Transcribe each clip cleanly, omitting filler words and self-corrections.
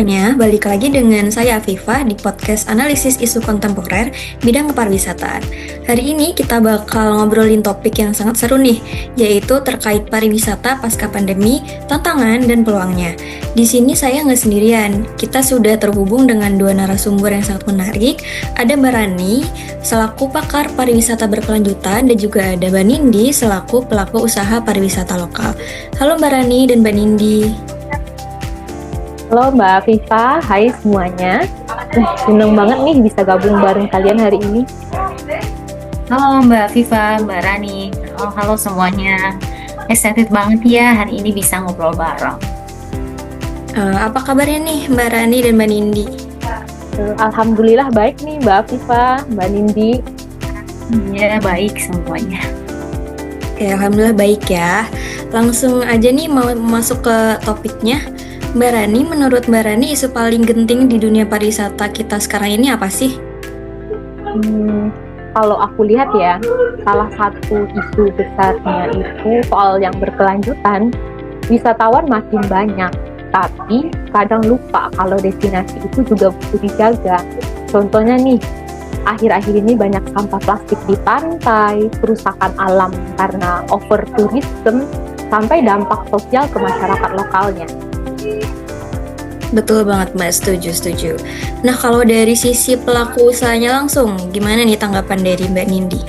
semuanya, balik lagi dengan saya Afifah di podcast analisis isu kontemporer bidang kepariwisataan. Hari ini kita bakal ngobrolin topik yang sangat seru nih, yaitu terkait pariwisata pasca pandemi, tantangan dan peluangnya. Di sini saya nggak sendirian, kita sudah terhubung dengan dua narasumber yang sangat menarik. Ada Mbak Rani, selaku pakar pariwisata berkelanjutan, dan juga ada Mbak Nindi, selaku pelaku usaha pariwisata lokal. Halo Mbak Rani dan Mbak Nindi. Halo Mbak Afifa, hai semuanya. Seneng banget nih bisa gabung bareng kalian hari ini. Halo Mbak Afifa, Mbak Rani. Halo semuanya. Excited banget ya hari ini bisa ngobrol bareng. Apa kabarnya nih Mbak Rani dan Mbak Nindi? Alhamdulillah baik nih Mbak Afifa, Mbak Nindi. Ya baik semuanya. Oke, alhamdulillah baik ya. Langsung aja nih mau masuk ke topiknya. Mbak Rani, menurut Mbak Rani isu paling genting di dunia pariwisata kita sekarang ini apa sih? Kalau aku lihat ya, salah satu isu besarnya itu soal yang berkelanjutan. Wisatawan makin banyak, tapi kadang lupa kalau destinasi itu juga butuh dijaga. Contohnya nih, akhir-akhir ini banyak sampah plastik di pantai, kerusakan alam karena over tourism, sampai dampak sosial ke masyarakat lokalnya. Betul banget Mbak, setuju. Nah, kalau dari sisi pelaku usahanya langsung, gimana nih tanggapan dari Mbak Nindi?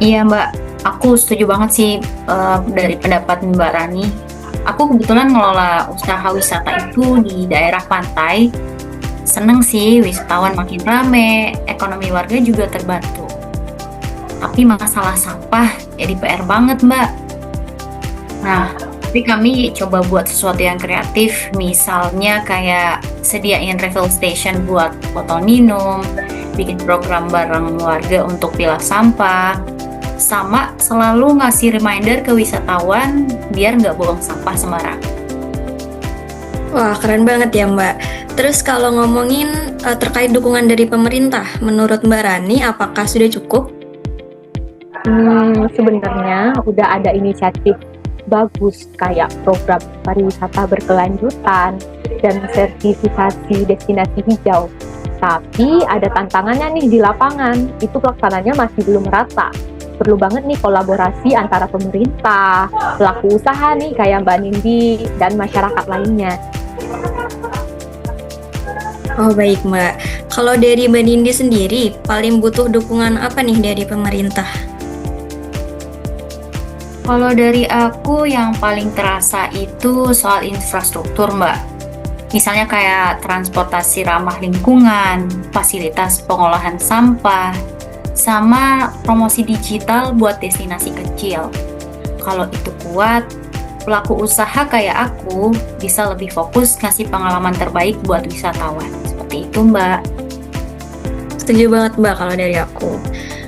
Iya Mbak, aku setuju banget sih dari pendapat Mbak Rani. Aku kebetulan ngelola usaha wisata itu di daerah pantai. Seneng sih wisatawan makin rame, ekonomi warga juga terbantu. Tapi masalah sampah jadi PR banget Mbak. Nah, tapi kami coba buat sesuatu yang kreatif, misalnya kayak sediain refill station buat botol minum, bikin program bareng warga untuk pilah sampah, sama selalu ngasih reminder ke wisatawan biar nggak buang sampah sembarangan. Wah, keren banget ya Mbak. Terus kalau ngomongin terkait dukungan dari pemerintah, menurut Mbak Rani apakah sudah cukup? Sebenarnya udah ada inisiatif bagus kayak program pariwisata berkelanjutan dan sertifikasi destinasi hijau. Tapi ada tantangannya nih di lapangan, itu pelaksananya masih belum merata. Perlu banget nih kolaborasi antara pemerintah, pelaku usaha nih kayak Mbak Nindi dan masyarakat lainnya. Oh baik Mbak, kalau dari Mbak Nindi sendiri, paling butuh dukungan apa nih dari pemerintah? Kalau dari aku yang paling terasa itu soal infrastruktur Mbak. Misalnya kayak transportasi ramah lingkungan, fasilitas pengolahan sampah, sama promosi digital buat destinasi kecil. Kalau itu kuat, pelaku usaha kayak aku bisa lebih fokus ngasih pengalaman terbaik buat wisatawan. Seperti itu Mbak. Setuju banget Mbak kalau dari aku.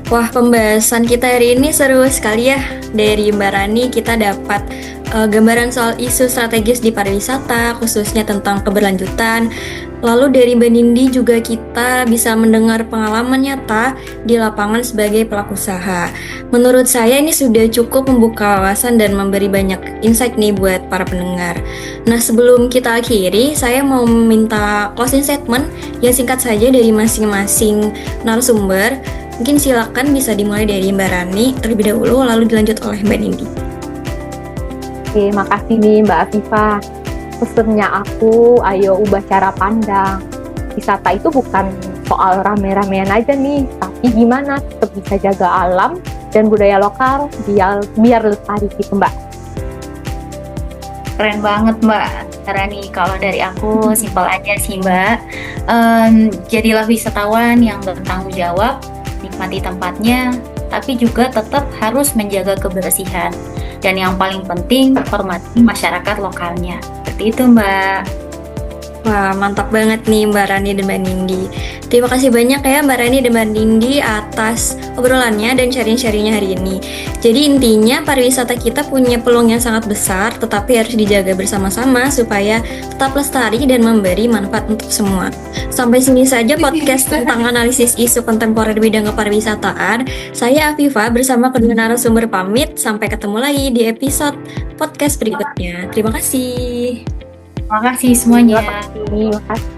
Wah, pembahasan kita hari ini seru sekali ya. Dari Mbak Rani kita dapat gambaran soal isu strategis di pariwisata, khususnya tentang keberlanjutan. Lalu dari Mbak Nindi juga kita bisa mendengar pengalaman nyata di lapangan sebagai pelaku usaha. Menurut saya ini sudah cukup membuka wawasan dan memberi banyak insight nih buat para pendengar. Nah, sebelum kita akhiri, saya mau meminta closing statement yang singkat saja dari masing-masing narasumber. Mungkin silakan bisa dimulai dari Mbak Rani terlebih dahulu, lalu dilanjut oleh Mbak Nindi. Oke, makasih nih Mbak Afifa. Pesennya aku, ayo ubah cara pandang. Wisata itu bukan soal rame-ramean aja nih, tapi gimana tetap bisa jaga alam dan budaya lokal biar lestari gitu Mbak. Keren banget Mbak Rani. Kalau dari aku simpel aja sih Mbak. Jadilah wisatawan yang bertanggung jawab, nikmati tempatnya, tapi juga tetap harus menjaga kebersihan. Dan yang paling penting, hormati masyarakat lokalnya. Seperti itu Mbak. Wah, mantap banget nih Mbak Rani dan Mbak Nindi. Terima kasih banyak ya Mbak Rani dan Mbak Nindi atas obrolannya dan sharing-sharingnya hari ini. Jadi intinya pariwisata kita punya peluang yang sangat besar, tetapi harus dijaga bersama-sama supaya tetap lestari dan memberi manfaat untuk semua. Sampai sini saja podcast tentang analisis isu kontemporer bidang kepariwisataan. Saya Afifa bersama kedua narasumber pamit. Sampai ketemu lagi di episode podcast berikutnya. Terima kasih. Makasih semuanya. Terima kasih.